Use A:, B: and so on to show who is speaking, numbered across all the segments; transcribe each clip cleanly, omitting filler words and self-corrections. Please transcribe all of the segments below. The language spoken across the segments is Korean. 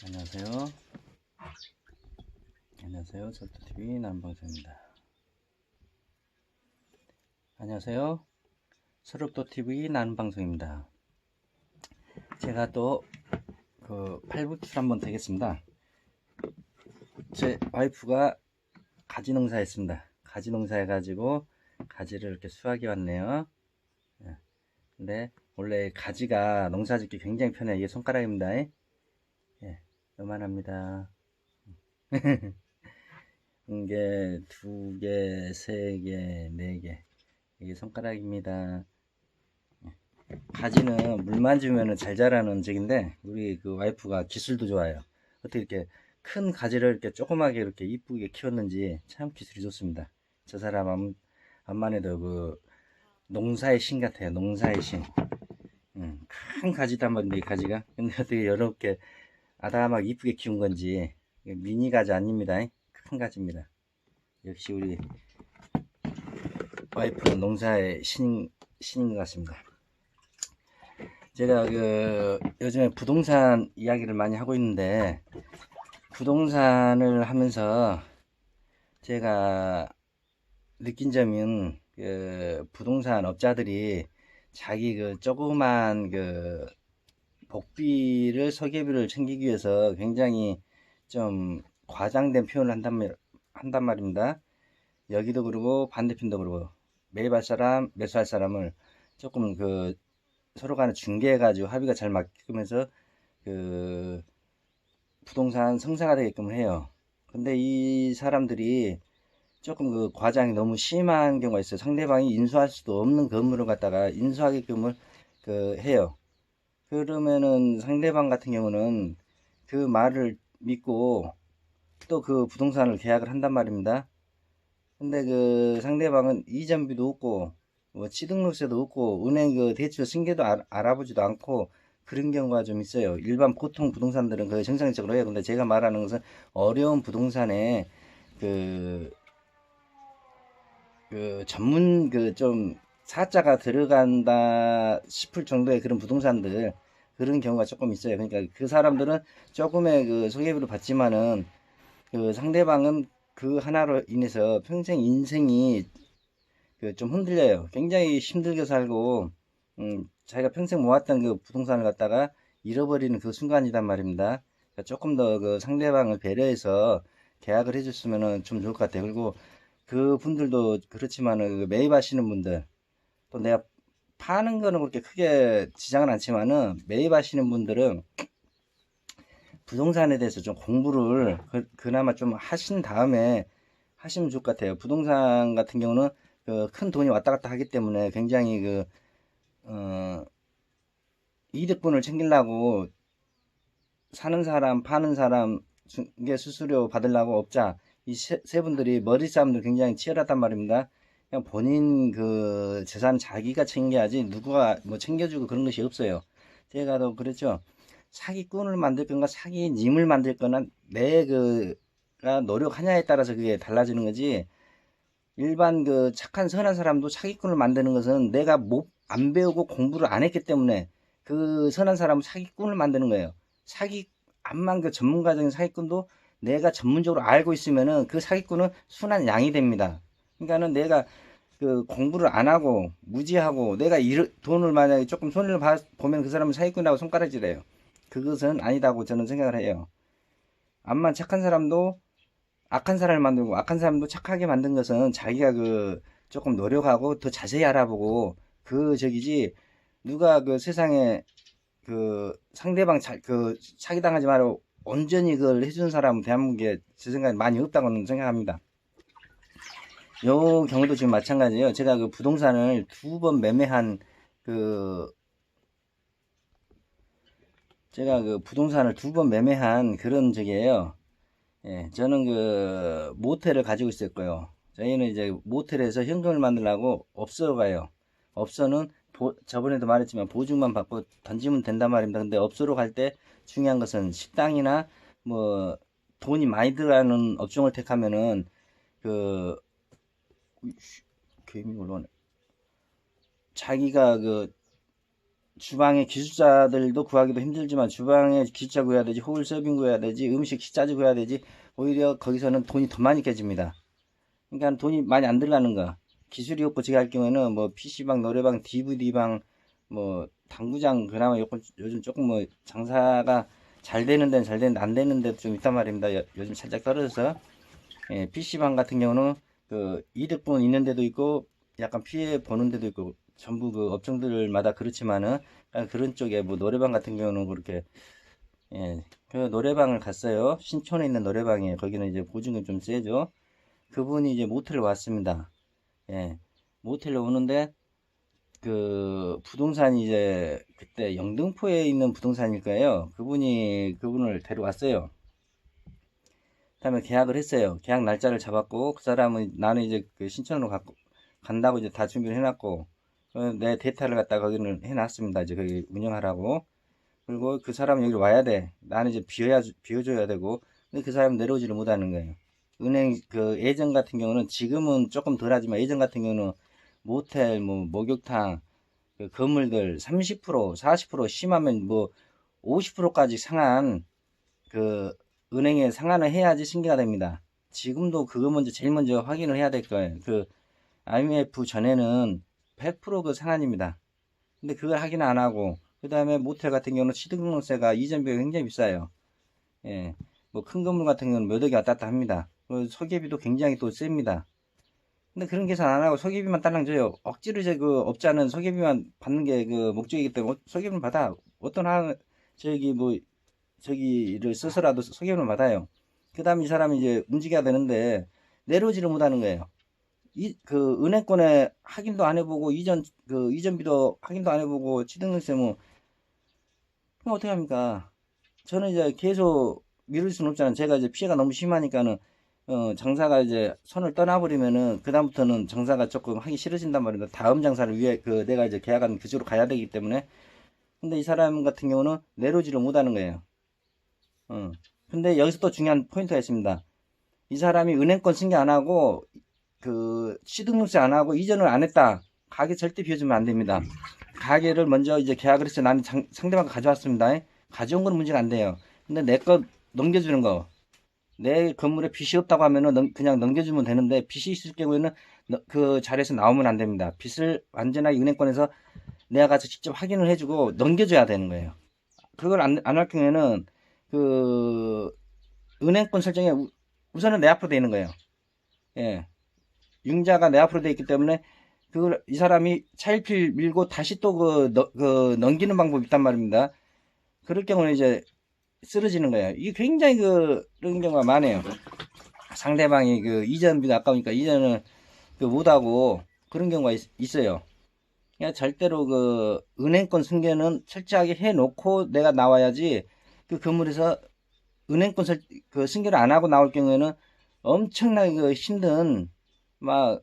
A: 안녕하세요. 안녕하세요. 설도TV 남방송입니다. 안녕하세요. 설도TV 남방송입니다. 제가 또 팔불출 한번 되겠습니다. 제 와이프가 가지 농사했습니다. 가지 농사 해가지고 가지를 이렇게 수확해 왔네요. 근데 원래 가지가 농사 짓기 굉장히 편해요. 이게 손가락입니다. 예, 요만합니다. 한 개, 두 개, 세 개, 네 개. 이게 손가락입니다. 가지는 물만 주면 잘 자라는 적인데 우리 그 와이프가 기술도 좋아요. 어떻게 이렇게 큰 가지를 이렇게 조그맣게 이렇게 이쁘게 키웠는지 참 기술이 좋습니다. 저 사람 암만 해도 그 농사의 신 같아요. 농사의 신. 큰 가지단 말인데 이 가지가. 근데 어떻게 이렇게 아담하게 이쁘게 키운 건지 미니 가지 아닙니다. 큰 가지입니다. 역시 우리 와이프는 농사의 신인 것 같습니다. 제가 요즘에 부동산 이야기를 많이 하고 있는데 부동산을 하면서 제가 느낀 점은 부동산 업자들이 자기 조그만 복비를 설계비를 챙기기 위해서 굉장히 좀 과장된 표현을 한단 말입니다. 여기도 그러고 반대편도 그러고 매입할 사람 매수할 사람을 조금 서로 간에 중개해가지고 합의가 잘 맞게끔 해서 부동산 성사가 되게끔 해요. 근데 이 사람들이 조금 과장이 너무 심한 경우가 있어요. 상대방이 인수할 수도 없는 건물을 갖다가 인수하게끔을 해요. 그러면은 상대방 같은 경우는 그 말을 믿고 또 그 부동산을 계약을 한단 말입니다. 근데 상대방은 이전비도 없고 뭐 취등록세도 없고 은행 대출 승계도 알아보지도 않고 그런 경우가 좀 있어요. 일반 보통 부동산들은 거의 정상적으로 해요. 근데 제가 말하는 것은 어려운 부동산에 그, 전문 좀 사자가 들어간다 싶을 정도의 그런 부동산들 그런 경우가 조금 있어요. 그러니까 그 사람들은 조금의 소개비를 받지만은 상대방은 그 하나로 인해서 평생 인생이 좀 흔들려요. 굉장히 힘들게 살고, 자기가 평생 모았던 부동산을 갖다가 잃어버리는 그 순간이란 말입니다. 그러니까 조금 더 상대방을 배려해서 계약을 해줬으면 좀 좋을 것 같아요. 그리고 그 분들도 그렇지만은 매입하시는 분들, 또 내가 파는 거는 그렇게 크게 지장은 않지만은 매입하시는 분들은 부동산에 대해서 좀 공부를 그나마 좀 하신 다음에 하시면 좋을 것 같아요. 부동산 같은 경우는 큰 돈이 왔다 갔다 하기 때문에 굉장히 어, 이득분을 챙기려고 사는 사람, 파는 사람, 중개 수수료 받으려고 업자, 이 세 분들이 머리 싸움도 굉장히 치열하단 말입니다. 그냥 본인 재산 자기가 챙겨야지 누가 뭐 챙겨주고 그런 것이 없어요. 제가 더 그랬죠. 사기꾼을 만들 건가 사기님을 만들 거나 가 노력하냐에 따라서 그게 달라지는 거지. 일반 착한 선한 사람도 사기꾼을 만드는 것은 내가 안 배우고 공부를 안 했기 때문에 그 선한 사람은 사기꾼을 만드는 거예요. 암만 전문가적인 사기꾼도 내가 전문적으로 알고 있으면은 그 사기꾼은 순한 양이 됩니다. 그러니까는 내가 공부를 안 하고 무지하고 내가 돈을 만약에 조금 손해를 보면 그 사람은 사기꾼이라고 손가락질해요. 그것은 아니다고 저는 생각을 해요. 암만 착한 사람도 악한 사람을 만들고 악한 사람도 착하게 만든 것은 자기가 조금 노력하고 더 자세히 알아보고 저기지 누가 세상에 상대방 사기당하지 말고 온전히 그걸 해주는 사람은 대한민국에 제 생각에 많이 없다고는 생각합니다. 요 경우도 지금 마찬가지예요. 제가 부동산을 두 번 매매한 제가 부동산을 두 번 매매한 그런 적이에요. 예, 저는 모텔을 가지고 있었고요. 저희는 이제 모텔에서 현금을 만들려고 업소로 가요. 업소는 저번에도 말했지만 보증만 받고 던지면 된단 말입니다. 근데 업소로 갈 때 중요한 것은 식당이나 뭐 돈이 많이 들어가는 업종을 택하면은 그 개미 올라오네. 자기가 주방에 기술자들도 구하기도 힘들지만 주방에 기술자 구해야 되지, 호울 서빙 구해야 되지, 음식 식자재 구해야 되지. 오히려 거기서는 돈이 더 많이 깨집니다. 그러니까 돈이 많이 안 들어가는 거. 기술이 없고 제가 할 경우에는 뭐 PC방, 노래방, DVD방, 뭐 당구장 그나마 요즘 조금 뭐 장사가 잘 되는 데는 잘 되는데 안 되는 데도 좀 있단 말입니다. 요즘 살짝 떨어져서. 예, PC방 같은 경우는 그 이득분 있는 데도 있고 약간 피해 보는 데도 있고 전부 그 업종들마다 그렇지만은 그런 쪽에 뭐 노래방 같은 경우는 그렇게 예, 그 노래방을 갔어요. 신촌에 있는 노래방이에요. 거기는 이제 보증금 좀 세죠. 그분이 이제 모텔을 왔습니다. 예, 모텔에 오는데 그 부동산이 이제 그때 영등포에 있는 부동산일 거예요. 그분을 데려왔어요. 그다음에 계약을 했어요. 계약 날짜를 잡았고 그 사람은 나는 이제 그 신촌으로 간다고 이제 다 준비를 해놨고 내 데이터를 갖다 거기는 해놨습니다. 이제 거기 운영하라고. 그리고 그 사람은 여기 와야 돼. 나는 이제 비워줘야 되고. 근데 그 사람은 내려오지를 못하는 거예요. 은행 그 예전 같은 경우는 지금은 조금 덜하지만 예전 같은 경우는 모텔 뭐 목욕탕 그 건물들 30% 40% 심하면 뭐 50%까지 상한 그 은행에 상한을 해야지 승계가 됩니다. 지금도 그거 먼저 제일 먼저 확인을 해야 될 거예요. 그 IMF 전에는 100%그 상한입니다. 근데 그걸 확인 안 하고 그 다음에 모텔 같은 경우는 취등록세가 이전비가 굉장히 비싸요. 예, 뭐 큰 건물 같은 경우는 몇 억이 왔다 갔다 합니다. 설계비도 굉장히 또 셉니다. 근데 그런 계산 안 하고 설계비만 딸랑 줘요. 억지로 이제 그 없지 않은 설계비만 받는 게 그 목적이기 때문에 설계비는 받아. 어떤 저기 뭐 저기를 써서라도 석연을 받아요. 그 다음 이 사람이 이제 움직여야 되는데 내려오지를 못하는 거예요. 그 은행권에 확인도 안 해보고 이전비도 확인도 안 해보고 취등록세 뭐 그럼 어떻게 합니까? 저는 이제 계속 미룰 수는 없잖아요. 제가 이제 피해가 너무 심하니까는 장사가 이제 손을 떠나버리면은 그다음부터는 장사가 조금 하기 싫어진단 말입니다. 다음 장사를 위해 내가 이제 계약한 그쪽으로 가야 되기 때문에. 근데 이 사람 같은 경우는 내려오지를 못하는 거예요. 근데 여기서 또 중요한 포인트가 있습니다. 이 사람이 은행권 승계 안 하고 그 취등록세 안 하고 이전을 안 했다. 가게 절대 비워주면 안 됩니다. 가게를 먼저 이제 계약을 했어요. 나는 상대방가 가져왔습니다. 가져온 건 문제가 안 돼요. 근데 내 거 넘겨주는 거. 내 건물에 빚이 없다고 하면은 그냥 넘겨주면 되는데 빚이 있을 경우에는 그 자리에서 나오면 안 됩니다. 빚을 완전하게 은행권에서 내가 가서 직접 확인을 해주고 넘겨줘야 되는 거예요. 그걸 안 할 경우에는 그 은행권 설정에 우선은 내 앞으로 돼 있는 거예요. 예. 융자가 내 앞으로 돼 있기 때문에 그걸 이 사람이 차일피일 밀고 다시 또 그 넘기는 방법이 있단 말입니다. 그럴 경우는 이제 쓰러지는 거예요. 이게 굉장히 그런 경우가 많아요. 상대방이 그 이전비가 아까우니까 이전을 그 못하고 그런 경우가 있어요. 그러니까 절대로 그 은행권 승계는 철저하게 해놓고 내가 나와야지 그 건물에서 은행권 그 승계를 안 하고 나올 경우에는 엄청나게 그 힘든 막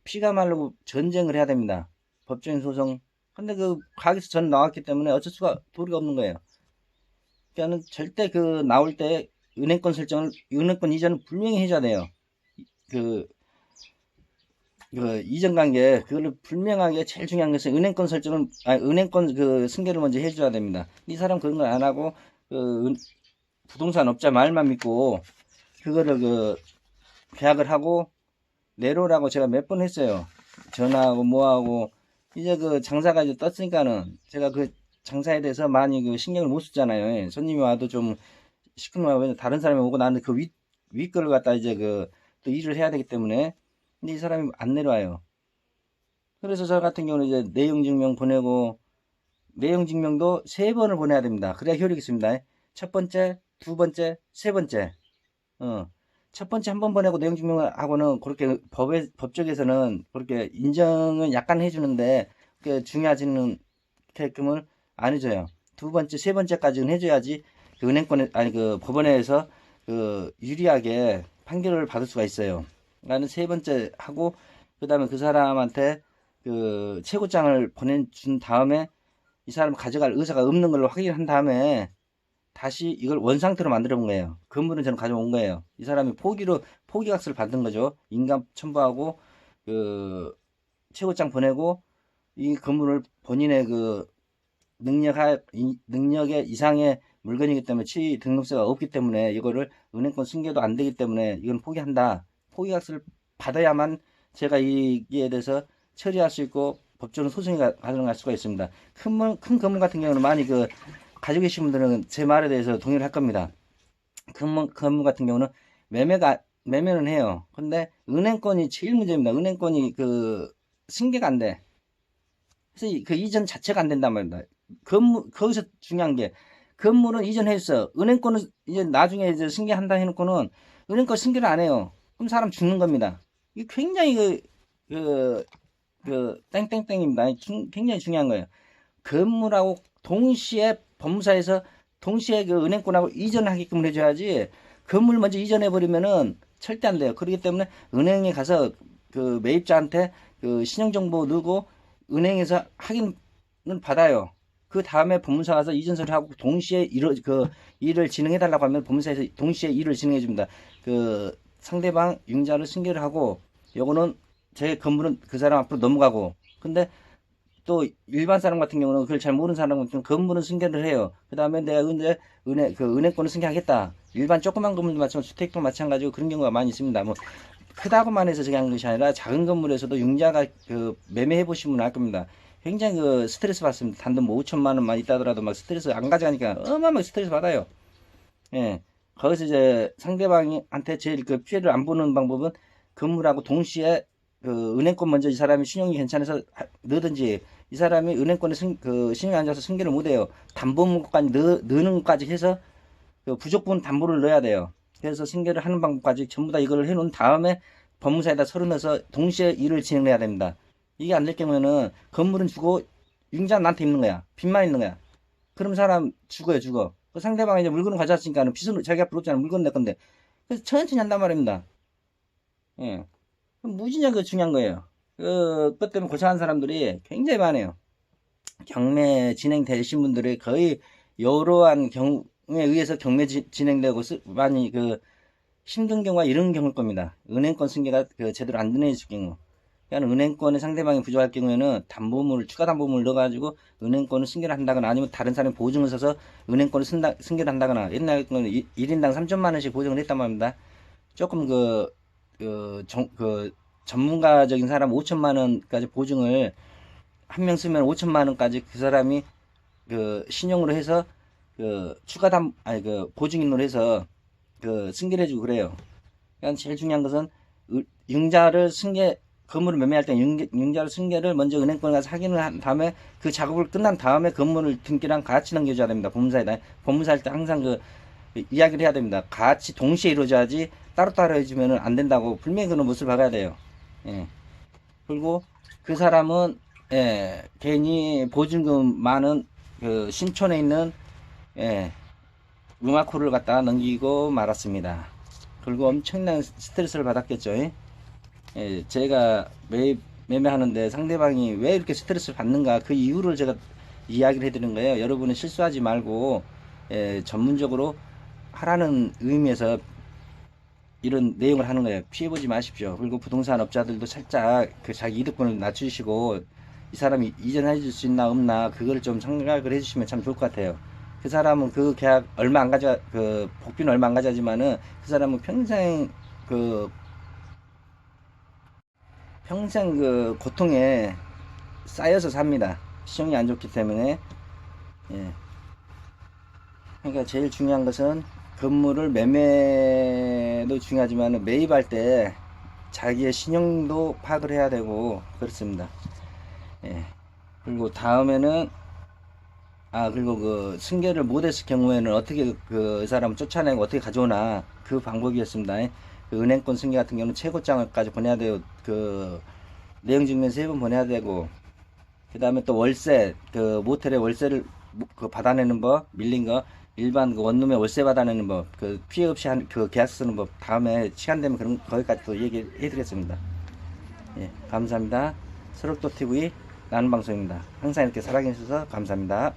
A: 피가 마르고 전쟁을 해야 됩니다. 법적인 소송. 근데 그 가게에서 전 나왔기 때문에 어쩔 수가 도리가 없는 거예요. 그러니까는 절대 그 나올 때 은행권 이전을 분명히 해줘야 돼요. 그, 그 이전 관계 그걸 분명하게 제일 중요한 것은 은행권 그 승계를 먼저 해줘야 됩니다. 이 사람 그런 걸 안 하고 그 부동산 업자 말만 믿고 그거를 그 계약을 하고 내로라고 제가 몇 번 했어요. 전화하고 뭐하고 이제 그 장사가 이제 떴으니까는 제가 그 장사에 대해서 많이 그 신경을 못 쓰잖아요. 예, 손님이 와도 좀 시큰둥하고 다른 사람이 오고 나는 그 위 거를 갖다 이제 그 또 일을 해야 되기 때문에 근데 이 사람이 안 내려와요. 그래서 저 같은 경우는 이제 내용 증명 보내고 내용 증명도 3번을 보내야 됩니다. 그래야 효력이 있습니다. 첫 번째, 두 번째, 세 번째. 첫 번째 한 번 보내고 내용 증명하고는 그렇게 법적에서는 그렇게 인정은 약간 해주는데 그게 중요하지는 게끔을 안 해줘요. 두 번째, 세 번째까지는 해줘야지 그 은행권에 아니 그 법원에서 그 유리하게 판결을 받을 수가 있어요. 나는 세 번째 하고 그 다음에 그 사람한테 그 최고장을 보내준 다음에 이 사람 가져갈 의사가 없는 걸로 확인한 다음에 다시 이걸 원상태로 만들어 본 거예요. 건물은 저는 가져온 거예요. 이 사람이 포기각서를 받은 거죠. 인감 첨부하고 그 최고장 보내고 이 건물을 본인의 그 능력의 이상의 물건이기 때문에 취 등록세가 없기 때문에 이거를 은행권 승계도 안 되기 때문에 이건 포기한다. 포기학습을 받아야만 제가 이에 대해서 처리할 수 있고 법적으로 소송이 가능할 수가 있습니다. 큰 건물 같은 경우는 많이 가지고 계신 분들은 제 말에 대해서 동의를 할 겁니다. 큰 건물 같은 경우는 매매는 해요. 근데 은행권이 제일 문제입니다. 은행권이 승계가 안 돼. 그래서 그 이전 자체가 안 된단 말입니다. 거기서 중요한 게 건물은 이전했어. 은행권은 이제 나중에 이제 승계한다 해놓고는 은행권 승계를 안 해요. 그럼 사람 죽는 겁니다. 이게 굉장히 땡땡땡입니다. 굉장히 중요한 거예요. 건물하고 동시에 법무사에서 동시에 은행권하고 이전하게끔 해줘야지 건물 먼저 이전해버리면은 절대 안 돼요. 그렇기 때문에 은행에 가서 매입자한테 신용정보 넣고 은행에서 확인을 받아요. 그 다음에 법무사 가서 이전서를 하고 동시에 일을 진행해달라고 하면 법무사에서 동시에 일을 진행해줍니다. 상대방 융자를 승계를 하고 요거는 제 건물은 그 사람 앞으로 넘어가고 근데 또 일반 사람 같은 경우는 그걸 잘 모르는 사람 같은 경우는 건물은 승계를 해요. 그 다음에 내가 근데 은행권을 승계하겠다. 일반 조그만 건물도 마찬가지고 주택도 마찬가지고 그런 경우가 많이 있습니다. 뭐 크다고만 해서 저기 한 것이 아니라 작은 건물에서도 융자가 매매해 보시면 알 겁니다. 굉장히 스트레스 받습니다. 단돈 뭐 5천만 원만 있다더라도 막 스트레스 안 가져가니까 어마어마하게 스트레스 받아요. 예. 거기서 이제 상대방한테 제일 피해를 안 보는 방법은 건물하고 동시에 은행권 먼저 이 사람이 신용이 괜찮아서 넣든지 이 사람이 은행권에 신용이 안 좋아서 승계를 못 해요. 담보물까지 넣는 것까지 해서 부족분 담보를 넣어야 돼요. 그래서 승계를 하는 방법까지 전부 다 이걸 해놓은 다음에 법무사에다 서류 넣어서 동시에 일을 진행해야 됩니다. 이게 안 될 경우에는 건물은 주고 융자는 나한테 있는 거야. 빚만 있는 거야. 그럼 사람 죽어. 상대방이 이제 물건을 가져왔으니까 빚은 자기 앞으로 없잖아. 물건 내 건데. 그래서 천천히 한단 말입니다. 예. 무진장 중요한 거예요. 그것 때문에 고생한 사람들이 굉장히 많아요. 경매 진행되신 분들이 거의 여러한 경우에 의해서 경매 진행되고 많이 힘든 경우가 이런 경우일 겁니다. 은행권 승계가 제대로 안 되는 경우. 그러니까 은행권에 상대방이 부족할 경우에는 추가 담보물을 넣어가지고 은행권을 승계를 한다거나 아니면 다른 사람이 보증을 서서 은행권을 승계를 한다거나 옛날 1인당 3천만 원씩 보증을 했단 말입니다. 조금 전문가적인 사람 5천만 원까지 보증을 한 명 쓰면 5천만 원까지 그 사람이 신용으로 해서 보증인으로 해서 승계를 해주고 그래요. 그러니까 제일 중요한 것은 융자를 건물을 매매할 때 융자를 승계를 먼저 은행권에 가서 확인을 한 다음에 그 작업을 끝난 다음에 건물을 등기랑 같이 넘겨줘야 됩니다. 법무사에다. 법무사할 때 항상 이야기를 해야 됩니다. 같이 동시에 이루어져야지 따로따로 해주면 안 된다고 분명히 그런 못을 박아야 돼요. 예. 그리고 그 사람은 괜히 보증금 많은 신촌에 있는 음악호를 갖다가 넘기고 말았습니다. 그리고 엄청난 스트레스를 받았겠죠. 제가 매매하는데 상대방이 왜 이렇게 스트레스를 받는가 그 이유를 제가 이야기를 해드리는 거예요. 여러분은 실수하지 말고 전문적으로 하라는 의미에서 이런 내용을 하는 거예요. 피해보지 마십시오. 그리고 부동산 업자들도 살짝 자기 이득권을 낮추시고 이 사람이 이전해 줄 수 있나 없나 그거를 좀 생각을 해주시면 참 좋을 것 같아요. 그 사람은 계약 얼마 안 복비는 얼마 안 가져가지만은 그 사람은 평생 고통에 쌓여서 삽니다. 시험이 안 좋기 때문에. 그러니까 제일 중요한 것은 건물을 매매도 중요하지만 매입할 때 자기의 신용도 파악을 해야 되고 그렇습니다. 그리고 다음에는 그리고 승계를 못했을 경우에는 어떻게 그 사람을 쫓아내고 어떻게 가져오나 그 방법이었습니다. 은행권 승계 같은 경우는 최고장까지 보내야 돼요. 내용 증명 3번 보내야 되고 그 다음에 또 월세 모텔의 월세를 받아내는 법 밀린 거 일반 원룸의 월세 받아내는 법 피해 없이 계약서 쓰는 법 다음에 시간 되면 거기까지 또 얘기해 드리겠습니다. 감사합니다. 서록도TV 나는 방송입니다. 항상 이렇게 사랑해 주셔서 감사합니다.